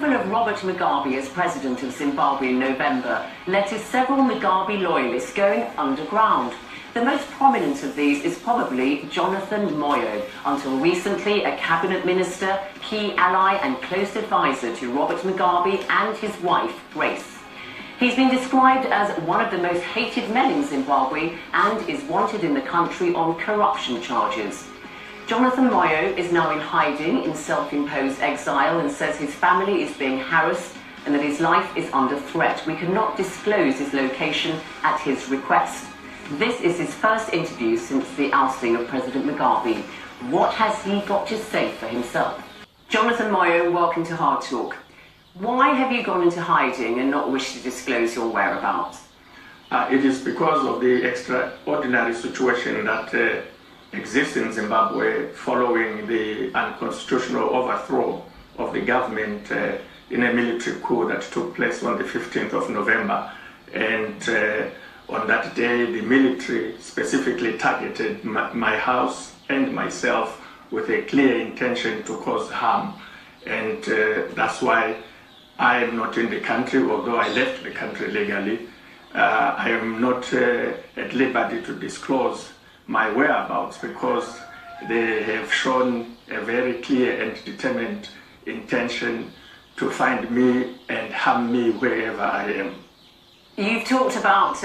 removal of Robert Mugabe as president of Zimbabwe in November led to several Mugabe loyalists going underground. The most prominent of these is probably Jonathan Moyo, until recently a cabinet minister, key ally and close advisor to Robert Mugabe and his wife, Grace. He's been described as one of the most hated men in Zimbabwe and is wanted in the country on corruption charges. Jonathan Moyo is now in hiding in self-imposed exile and says his family is being harassed and that his life is under threat. We cannot disclose his location at his request. This is his first interview since the ousting of President Mugabe. What has he got to say for himself? Jonathan Moyo, welcome to Hard Talk. Why have you gone into hiding and not wished to disclose your whereabouts? It is because of the extraordinary situation that exists in Zimbabwe following the unconstitutional overthrow of the government in a military coup that took place on the 15th of November. And on that day, the military specifically targeted my house and myself with a clear intention to cause harm. And that's why I am not in the country, although I left the country legally. I am not at liberty to disclose my whereabouts because they have shown a very clear and determined intention to find me and harm me wherever I am. You've talked about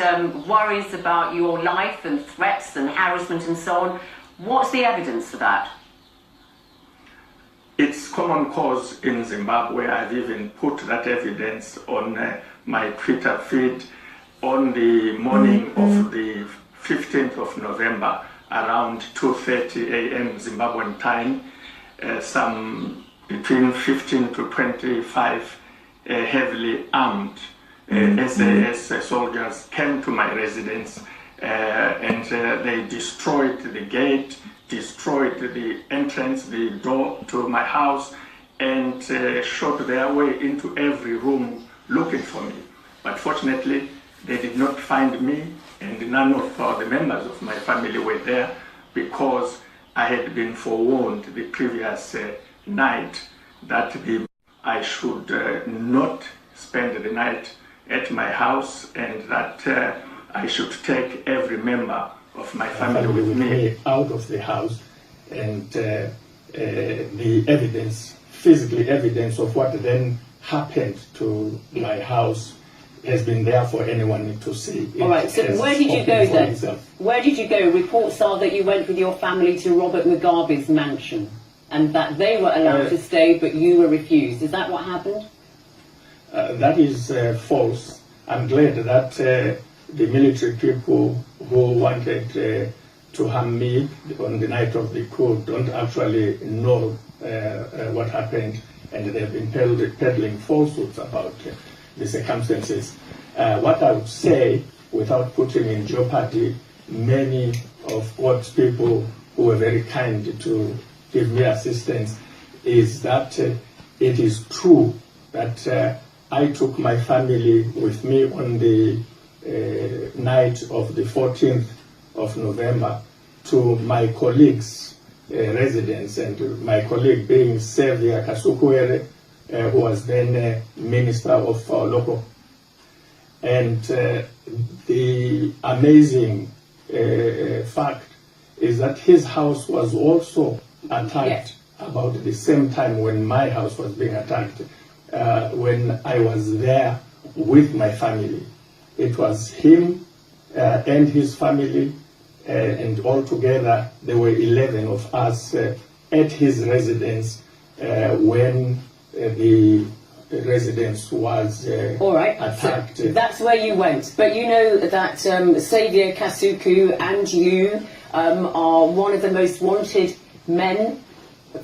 worries about your life and threats and harassment and so on. What's the evidence for that? It's common cause in Zimbabwe. I've even put that evidence on my Twitter feed on the morning of the 15th of November, around 2:30 a.m. Zimbabwean time. Some between 15 to 25 heavily armed SAS soldiers came to my residence and they destroyed the gate, destroyed the entrance, the door to my house, and shot their way into every room looking for me. But fortunately, they did not find me, and none of the members of my family were there because I had been forewarned the previous night that I should not spend the night at my house and that I should take every member of my family with me out of the house, and the evidence, physical evidence of what then happened to my house has been there for anyone to see. All right, so where did you go then? Where did you go? Reports are that you went with your family to Robert Mugabe's mansion and that they were allowed to stay but you were refused. Is that what happened? That is false. I'm glad that the military people who wanted to harm me on the night of the coup don't actually know what happened, and they've been peddling falsehoods about the circumstances. What I would say, without putting in jeopardy many of God's people who were very kind to give me assistance, is that it is true that I took my family with me on the night of the 14th of November to my colleague's residence, and my colleague being Xavier Kasukuwere, who was then Minister of Local. And the amazing fact is that his house was also attacked about the same time when my house was being attacked, when I was there with my family. It was him and his family, and altogether there were 11 of us at his residence when the residence was attacked. So that's where you went. But you know that Xavier Kasuku and you are one of the most wanted men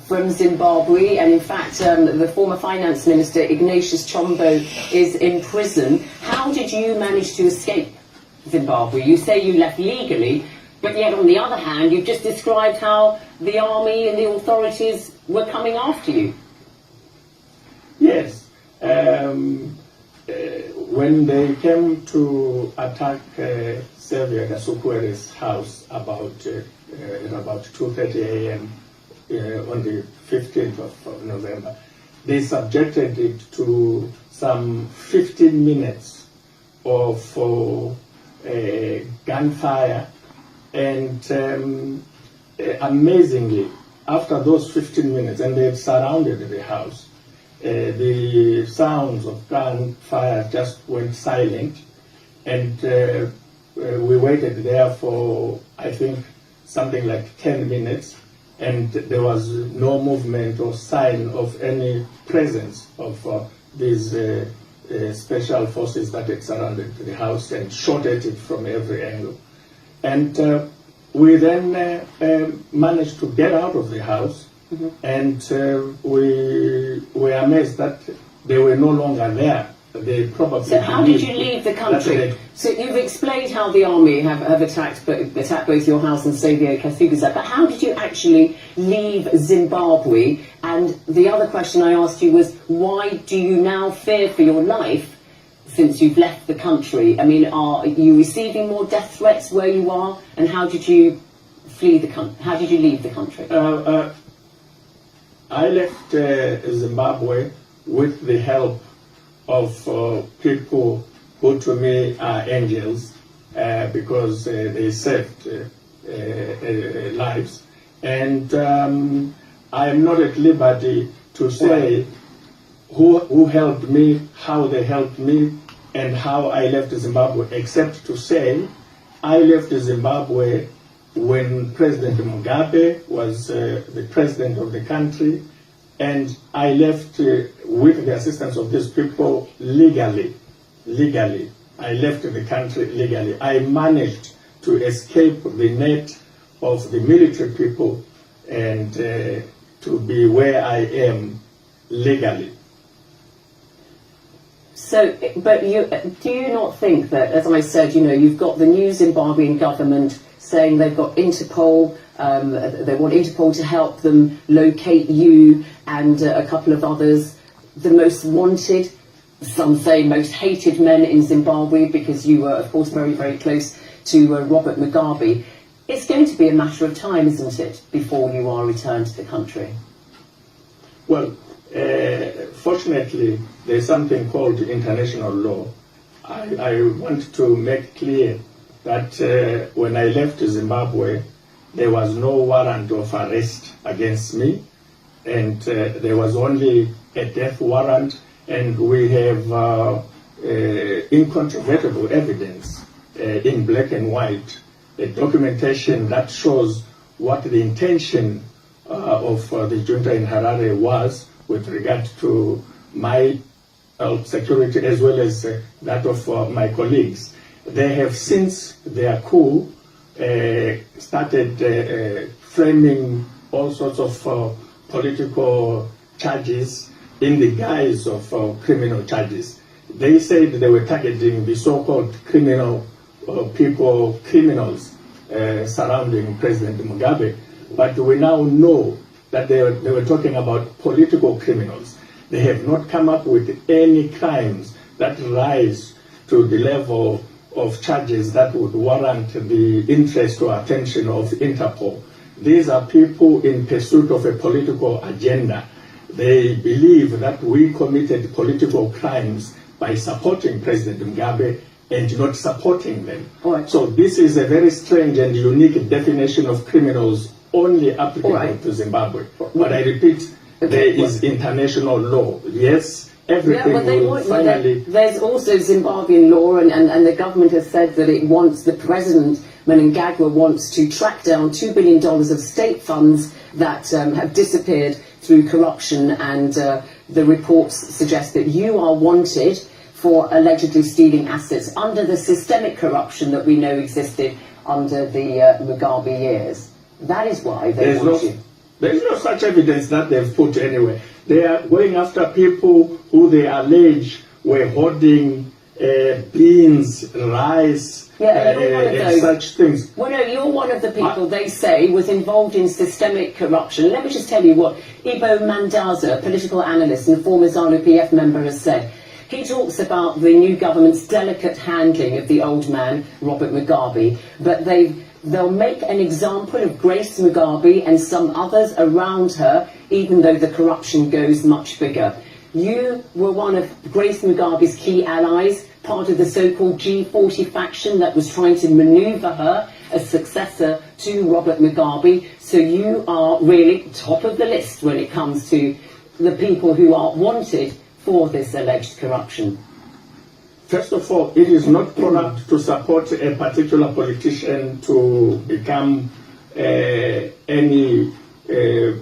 from Zimbabwe, and in fact the former finance minister Ignatius Chombo is in prison. How did you manage to escape Zimbabwe? You say you left legally, but yet on the other hand you've just described how the army and the authorities were coming after you. Yes. When they came to attack Xavier Kasukuwere's house about 2:30 a.m. On the 15th of November, they subjected it to some 15 minutes of gunfire, and amazingly, after those 15 minutes, and they had surrounded the house, the sounds of gunfire just went silent, and we waited there for, I think, something like 10 minutes, and there was no movement or sign of any presence of these special forces that had surrounded the house and shot at it from every angle. And we then managed to get out of the house, and we were amazed that they were no longer there. They probably. So how did you leave the country? So you've explained how the army have attacked both your house and Savio Kafigusa, but how did you actually leave Zimbabwe? And the other question I asked you was, why do you now fear for your life since you've left the country? I mean, are you receiving more death threats where you are? And how did you flee the country? How did you leave the country? I left Zimbabwe with the help of people who to me are angels, because they saved lives. And I am not at liberty to say who helped me, how they helped me, and how I left Zimbabwe, except to say I left Zimbabwe when President Mugabe was the president of the country, and I left with the assistance of these people legally. I left the country legally. I managed to escape the net of the military people and to be where I am legally. So, but do you not think that, as I said, you've got the new Zimbabwean government saying they've got Interpol, they want Interpol to help them locate you and a couple of others, the most wanted, some say most hated men in Zimbabwe, because you were, of course, very, very close to Robert Mugabe. It's going to be a matter of time, isn't it, before you are returned to the country? Well, fortunately, there's something called international law. I want to make clear that when I left Zimbabwe, there was no warrant of arrest against me, and there was only a death warrant, and we have incontrovertible evidence in black and white, a documentation that shows what the intention of the junta in Harare was with regard to my security as well as that of my colleagues. They have, since their coup, started framing all sorts of political charges in the guise of criminal charges. They said they were targeting the so-called criminals surrounding President Mugabe, but we now know that they were talking about political criminals. They have not come up with any crimes that rise to the level of charges that would warrant the interest or attention of Interpol. These are people in pursuit of a political agenda. They believe that we committed political crimes by supporting President Mugabe and not supporting them. Right. So this is a very strange and unique definition of criminals only applicable to Zimbabwe. But I repeat, there is international law. Yes, everything will finally... There's also Zimbabwean law, and the government has said that it wants, the president, Mnangagwa, wants to track down $2 billion of state funds that have disappeared through corruption, and the reports suggest that you are wanted for allegedly stealing assets under the systemic corruption that we know existed under the Mugabe years. That is why they want you. There is no such evidence that they've put anywhere. They are going after people who they allege were hoarding beans, rice, and such things. Well, no, you're one of the people they say was involved in systemic corruption. Let me just tell you what Ibo Mandaza, a political analyst and former ZANU-PF member, has said. He talks about the new government's delicate handling of the old man, Robert Mugabe, but they'll make an example of Grace Mugabe and some others around her, even though the corruption goes much bigger. You were one of Grace Mugabe's key allies, part of the so-called G40 faction that was trying to maneuver her as successor to Robert Mugabe. So you are really top of the list when it comes to the people who are wanted for this alleged corruption. First of all, it is not corrupt to support a particular politician to become any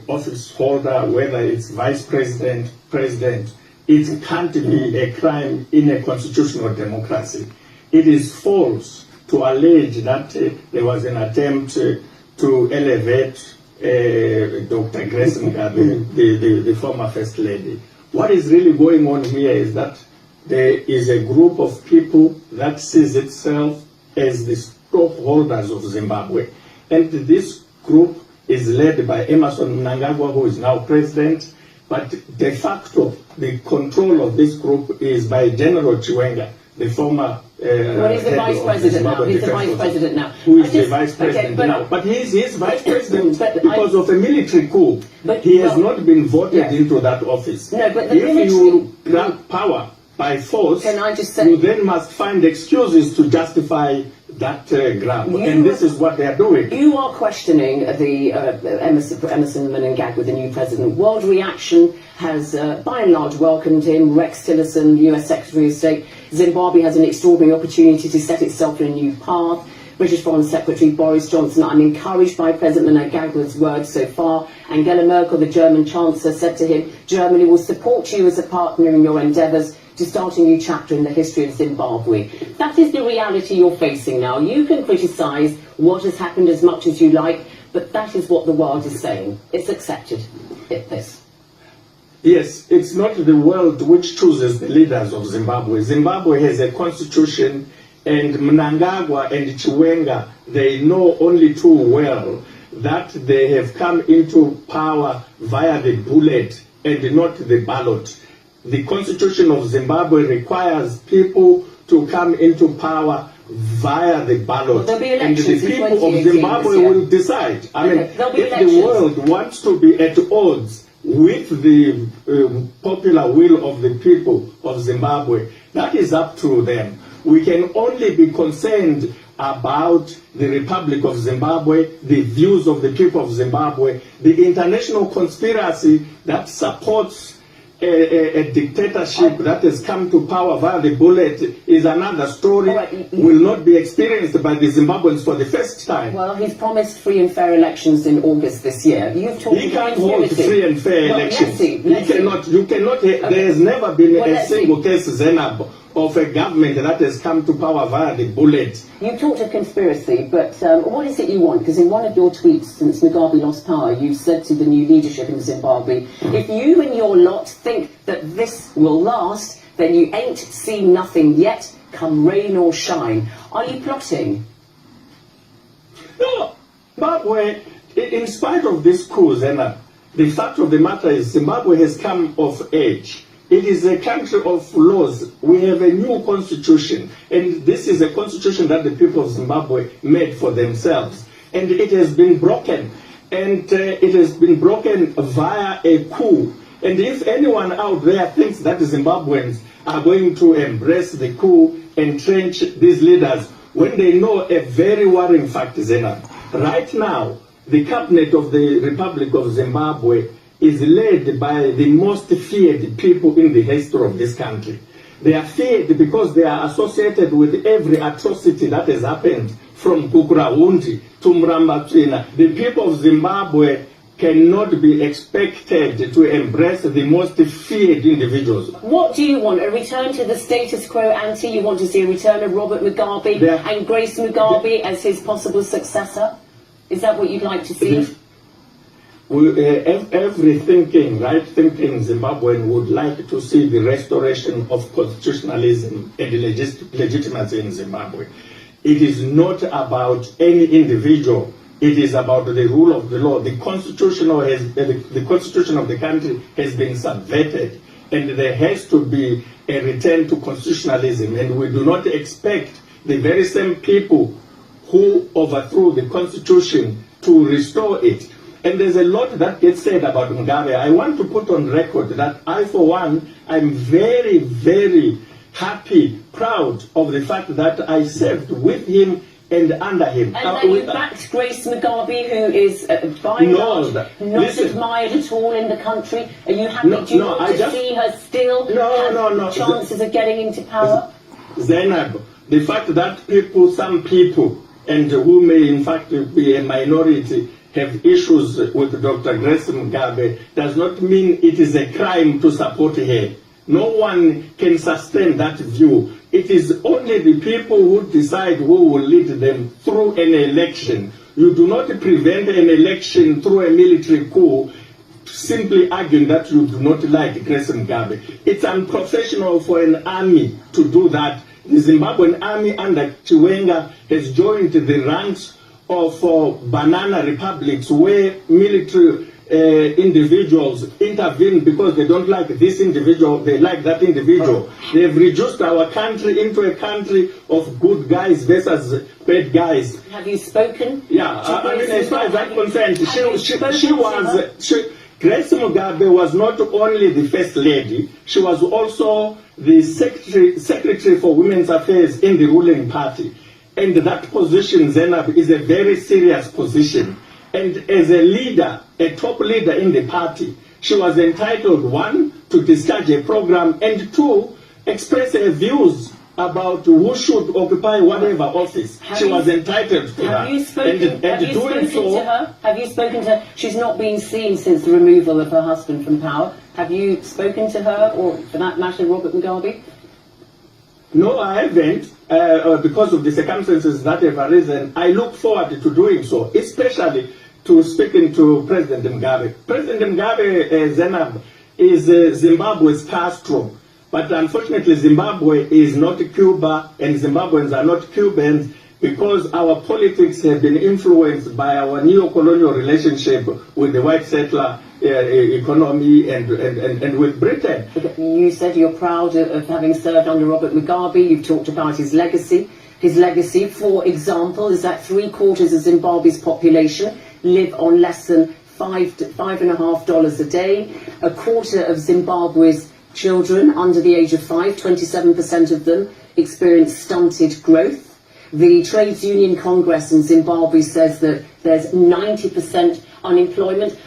office holder, whether it's vice president, president. It can't be a crime in a constitutional democracy. It is false to allege that there was an attempt to elevate Dr. Grace Mugabe, the former First Lady. What is really going on here is that there is a group of people that sees itself as the stockholders of Zimbabwe. And this group is led by Emmerson Mnangagwa, who is now president, but de facto the control of this group is by General Chiwenga, the former well, he's the vice president now. He's the vice president now. Who is the vice president now? But he's vice president because of a military coup. He has not been voted into that office. No, but the if you grab power by force, can I just say, you then must find excuses to justify that grab. And this is what they are doing. You are questioning the Emmerson Mnangagwa, the new president. World reaction has, by and large, welcomed him. Rex Tillerson, US Secretary of State. Zimbabwe has an extraordinary opportunity to set itself on a new path. British Foreign Secretary Boris Johnson, I'm encouraged by President Mnangagwa's words so far. Angela Merkel, the German Chancellor, said to him, Germany will support you as a partner in your endeavours to start a new chapter in the history of Zimbabwe. That is the reality you're facing now. You can criticise what has happened as much as you like, but that is what the world is saying. It's accepted. Yes, it's not the world which chooses the leaders of Zimbabwe. Zimbabwe has a constitution, and Mnangagwa and Chiwenga, they know only too well that they have come into power via the bullet and not the ballot. The constitution of Zimbabwe requires people to come into power via the ballot. Well, and the people of Zimbabwe will decide. I mean, if the world wants to be at odds with the popular will of the people of Zimbabwe, that is up to them. We can only be concerned about the Republic of Zimbabwe, the views of the people of Zimbabwe. The international conspiracy that supports a dictatorship that has come to power via the bullet is another story. Right. Will not be experienced by the Zimbabweans for the first time. Well, he's promised free and fair elections in August this year. You've talked he can't hold free and fair elections. You cannot. Okay. There has never been a single case, Zainab, of a government that has come to power via the bullet. You talked of conspiracy, but what is it you want? Because in one of your tweets since Mugabe lost power, you've said to the new leadership in Zimbabwe, if you and your lot think that this will last, then you ain't seen nothing yet, come rain or shine. Are you plotting? No, Zimbabwe, in spite of this coup, Zena, the fact of the matter is Zimbabwe has come of age. It is a country of laws. We have a new constitution, and this is a constitution that the people of Zimbabwe made for themselves. And it has been broken, and it has been broken via a coup. And if anyone out there thinks that the Zimbabweans are going to embrace the coup, entrench these leaders, when they know a very worrying fact, Zena, right now, the cabinet of the Republic of Zimbabwe is led by the most feared people in the history of this country. They are feared because they are associated with every atrocity that has happened from Kukuraundi to Mrambatsvina. The people of Zimbabwe cannot be expected to embrace the most feared individuals. What do you want? A return to the status quo ante? You want to see a return of Robert Mugabe and Grace Mugabe as his possible successor? Is that what you'd like to see? Every right-thinking Zimbabwean would like to see the restoration of constitutionalism and legitimacy in Zimbabwe. It is not about any individual. It is about the rule of the law. The constitution of the country has been subverted, and there has to be a return to constitutionalism. And we do not expect the very same people who overthrew the constitution to restore it. And there's a lot that gets said about Mugabe. I want to put on record that I, for one, I'm very, very happy, proud of the fact that I served with him and under him. And you backed Grace Mugabe, who is by and large not admired at all in the country. Are you happy? Do you want to see her still have chances of getting into power? Zainab, the fact that some people, and who may in fact be a minority, have issues with Dr. Grace Mugabe does not mean it is a crime to support her. No one can sustain that view. It is only the people who decide who will lead them through an election. You do not prevent an election through a military coup simply arguing that you do not like Grace Mugabe. It's unprofessional for an army to do that. The Zimbabwean army under Chiwenga has joined the ranks of banana republics where military individuals intervene because they don't like this individual, they like that individual. They've reduced our country into a country of good guys versus bad guys. Have you spoken? Yeah, I mean, as far as I'm concerned, Grace Mugabe was not only the first lady, she was also the secretary for women's affairs in the ruling party. And that position, Zainab, is a very serious position. And as a leader, a top leader in the party, she was entitled, one, to discharge a program, and two, express her views about who should occupy whatever office. She was entitled to that. Have you spoken to her? Have you spoken to her? She's not been seen since the removal of her husband from power. Have you spoken to her, or for that matter, Robert Mugabe? No, I haven't, because of the circumstances that have arisen. I look forward to doing so, especially to speaking to President Mugabe. President Mugabe, Zainab, is Zimbabwe's Castro. But unfortunately, Zimbabwe is not Cuba, and Zimbabweans are not Cubans, because our politics have been influenced by our neo-colonial relationship with the white settler economy and with Britain. You said you're proud of having served under Robert Mugabe. You've talked about his legacy. His legacy, for example, is that 3/4 of Zimbabwe's population live on less than $5.50 a day. A quarter of Zimbabwe's children under the age of 5, 27% of them, experience stunted growth. The Trades Union Congress in Zimbabwe says that there's 90% unemployment.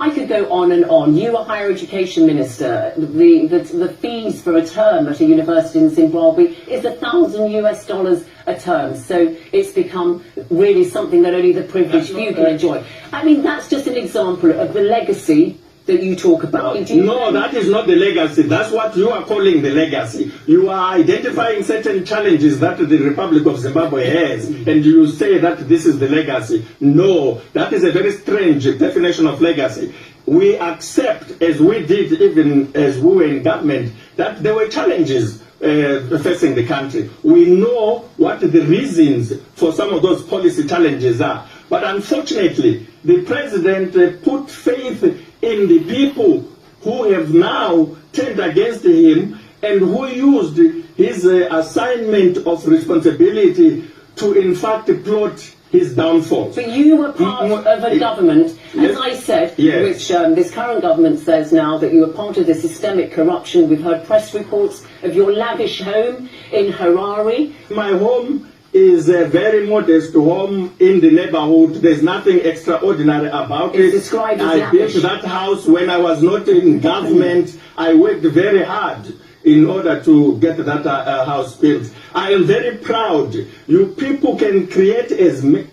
I could go on and on. You are higher education minister. The fees for a term at a university in Zimbabwe is $1,000 a term. So it's become really something that only the privileged few can enjoy. I mean, that's just an example of the legacy that you talk about. No, that is not the legacy. That's what you are calling the legacy. You are identifying certain challenges that the Republic of Zimbabwe has, and you say that this is the legacy. No, that is a very strange definition of legacy. We accept, as we did even as we were in government, that there were challenges facing the country. We know what the reasons for some of those policy challenges are. But unfortunately, the president put faith in the people who have now turned against him and who used his assignment of responsibility to in fact plot his downfall. But you were part of a government, as I said, which this current government says now that you were part of the systemic corruption. We've heard press reports of your lavish home in Harare. My home is a very modest home in the neighborhood. There's nothing extraordinary about it. I built that house when I was not in government. I worked very hard in order to get that house built. I am very proud. You people can create as many,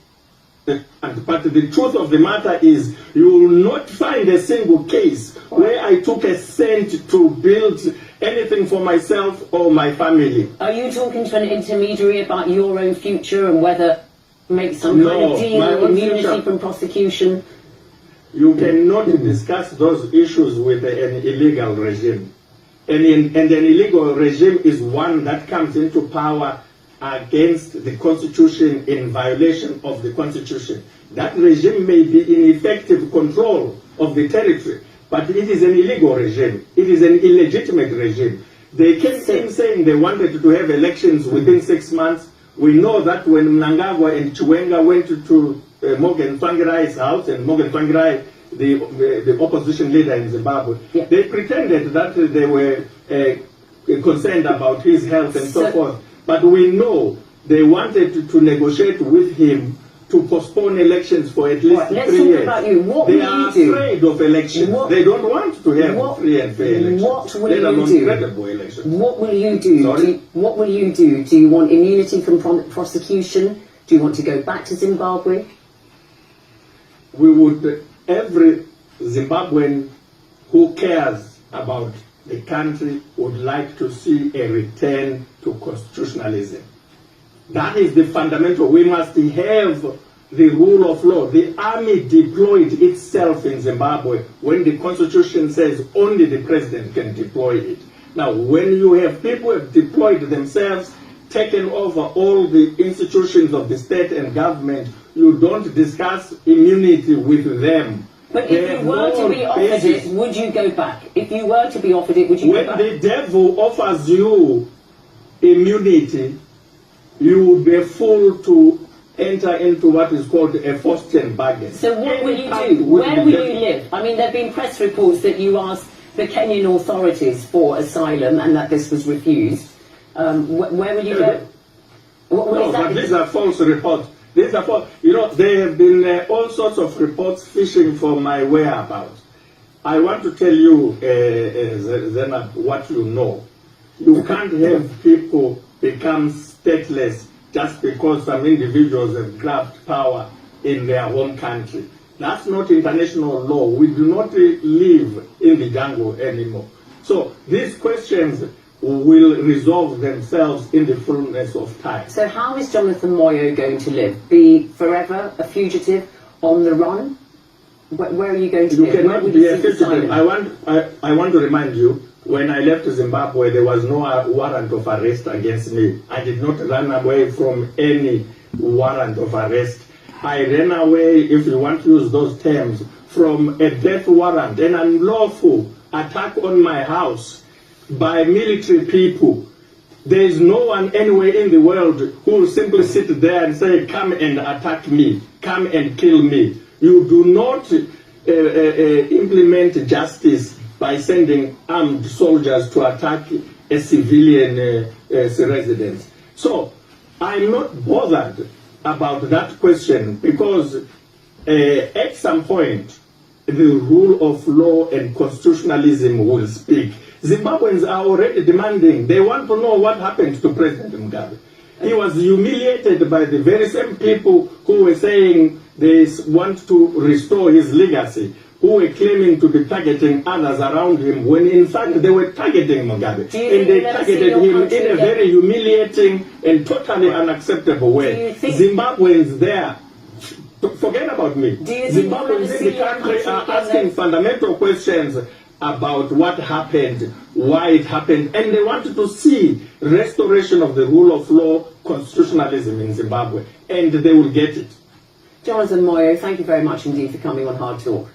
but the truth of the matter is you will not find a single case where I took a cent to build anything for myself or my family. Are you talking to an intermediary about your own future and whether make some kind of deal with immunity from prosecution? You cannot discuss those issues with an illegal regime. And an illegal regime is one that comes into power against the Constitution, in violation of the Constitution. That regime may be in effective control of the territory, but it is an illegal regime. It is an illegitimate regime. They kept saying they wanted to have elections within 6 months. We know that when Mnangagwa and Chiwenga went to Morgan Tsvangirai's house, and Morgan Tsvangirai, the opposition leader in Zimbabwe, Yeah. they pretended that they were concerned about his health and so forth. But we know they wanted to negotiate with him to postpone elections for at least Right, let's 3 talk years. about you. What They will are you do? afraid of elections. They don't want to have free and fair elections. What will Let alone you do? credible elections. What will you do? Sorry? What will you do? Do you want immunity from prosecution? Do you want to go back to Zimbabwe? We would, every Zimbabwean who cares about the country would like to see a return to constitutionalism. That is the fundamental. We must have the rule of law. The army deployed itself in Zimbabwe when the constitution says only the president can deploy it. Now, when you have people who have deployed themselves, taken over all the institutions of the state and government, you don't discuss immunity with them. But They if have you were no to be offered basis. it, would you go back? If you were to be offered it, would you When go back? the devil offers you immunity, you would be a fool to enter into what is called a Faustian bargain. So what will you Any do? pact with Where the will devil- you live? I mean, there have been press reports that you asked the Kenyan authorities for asylum and that this was refused. Where will you go? What No, is that? but these are false reports. These are false. You know, there have been all sorts of reports fishing for my whereabouts. I want to tell you, Zena, what you know. You can't have people become stateless just because some individuals have grabbed power in their home country. That's not international law. We do not live in the jungle anymore. So these questions will resolve themselves in the fullness of time. So how is Jonathan Moyo going to live? Be forever a fugitive on the run? Where are you going to You live? Where cannot will be you a seek fugitive. asylum? I want to remind you, when I left Zimbabwe, there was no warrant of arrest against me. I did not run away from any warrant of arrest. I ran away, if you want to use those terms, from a death warrant, an unlawful attack on my house by military people. There is no one anywhere in the world who will simply sit there and say, come and attack me, come and kill me. You do not implement justice by sending armed soldiers to attack a civilian residence. So I'm not bothered about that question because at some point the rule of law and constitutionalism will speak. Zimbabweans are already demanding, they want to know what happened to President Mugabe. He was humiliated by the very same people who were saying they want to restore his legacy, who were claiming to be targeting others around him, when in fact they were targeting Mugabe. And they targeted him in a very humiliating and totally unacceptable way. Zimbabweans there, forget about me. Zimbabweans in the country are asking fundamental questions about what happened, why it happened, and they wanted to see restoration of the rule of law, constitutionalism in Zimbabwe, and they will get it. Jonathan Moyo, thank you very much indeed for coming on Hard Talk.